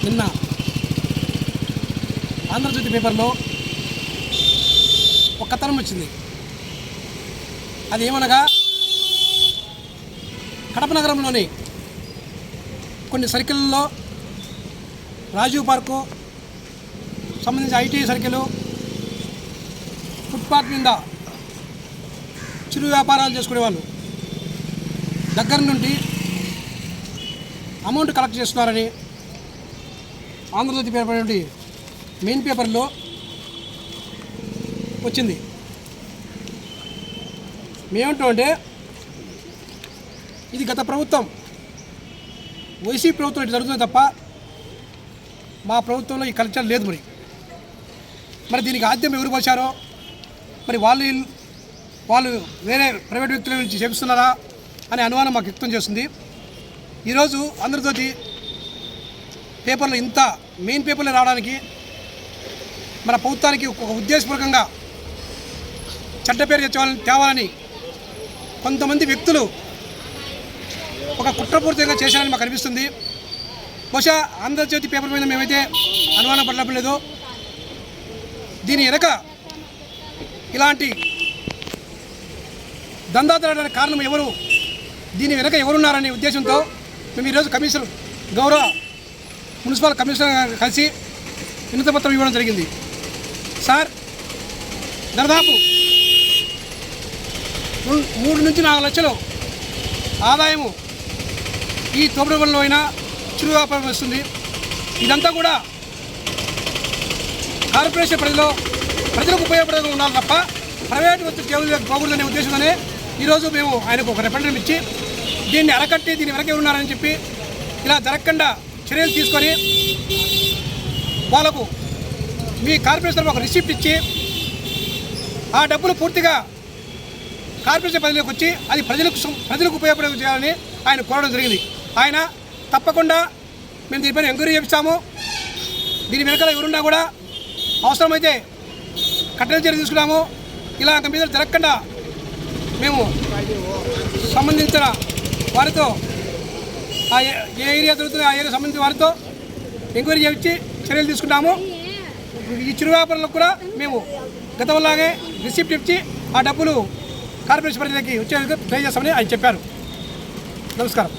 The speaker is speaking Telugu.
నిన్న ఆంధ్రజ్యోతి పేపర్లో ఒక కథనం వచ్చింది. అది ఏమనగా కడప నగరంలోని కొన్ని సర్కిల్లో రాజీవ్ పార్కు సంబంధించి ఐటీ సర్కిల్ ఫుట్పాత్ మీద చిరు వ్యాపారాలు చేసుకునేవాళ్ళు దగ్గర నుండి అమౌంట్ కలెక్ట్ చేస్తున్నారని ఆంధ్రజ్యోతి పేపర్ నుండి మెయిన్ పేపర్లో వచ్చింది. మేమేమంటామంటే ఇది గత ప్రభుత్వం వైసీపీ ప్రభుత్వం ఇట్లా జరుగుతుంది తప్ప మా ప్రభుత్వంలో ఈ కల్చర్ లేదు. మరి దీనికి ఆద్యం ఎవరు వచ్చారో మరి వాళ్ళు వేరే ప్రైవేట్ వ్యక్తుల నుంచి చేపిస్తున్నారా అనే అనుమానం మాకు వ్యక్తం చేస్తుంది. ఈరోజు ఆంధ్రజ్యోతి పేపర్లో ఇంత మెయిన్ పేపర్లో రావడానికి మన ప్రభుత్వానికి ఒక ఉద్దేశపూర్వకంగా చెడ్డ పేరు తేవాలని కొంతమంది వ్యక్తులు ఒక కుట్రపూరితంగా చేశారని మాకు అనిపిస్తుంది. బహుశా ఆంధ్రజ్యోతి పేపర్ మీద మేమైతే అనుమానం పడలేదో దీని వెనక ఇలాంటి దందా జరగడానికి కారణం ఎవరు, దీని వెనక ఎవరున్నారనే ఉద్దేశంతో మేము ఈరోజు గౌరవ మున్సిపల్ కమిషనర్ కలిసి వినతిపత్రం ఇవ్వడం జరిగింది. సార్, దాదాపు 3 నుంచి 4 లక్షలు ఆదాయము ఈ తోపుడుబండ్లో అయినా చిరు వ్యాపారం వస్తుంది. ఇదంతా కూడా కార్పొరేషన్ ప్రజలకు ఉపయోగపడేలా ఉండాలి తప్ప ప్రైవేట్ వ్యక్తులు పోకూడదనే ఉద్దేశంతోనే ఈరోజు మేము ఆయనకు ఒక రిప్రజెంటేటివ్ ఇచ్చి దీన్ని అరకట్టి దీని వెనక ఉన్నారని చెప్పి ఇలా జరగకుండా చర్యలు తీసుకొని వాళ్ళకు మీ కార్పొరేషన్ ఒక రిసిప్ట్ ఇచ్చి ఆ డబ్బులు పూర్తిగా కార్పొరేషన్ పరిధిలోకి వచ్చి అది ప్రజలకు ఉపయోగపడే చేయాలని ఆయన కోరడం జరిగింది. ఆయన తప్పకుండా మేము దీనిపైన ఎంక్వైరీ చేపిస్తాము. దీని వెనకాల ఎవరున్నా కూడా అవసరమైతే కఠిన చర్య తీసుకున్నాము. ఇలా మీద జరగకుండా మేము సంబంధించిన వారితో ఏ ఏరియా జరుగుతుందో ఆ ఏరియా సంబంధించిన వారితో ఎంక్వైరీ చేయించి చర్యలు తీసుకుంటాము. ఈ చిరు వ్యాపారులకు కూడా మేము గతంలాగే రిసిప్ట్ ఇచ్చి ఆ డబ్బులు కార్పొరేషన్ పరిధిలోకి వచ్చేందుకు ట్రై చేస్తామని ఆయన చెప్పారు. నమస్కారం.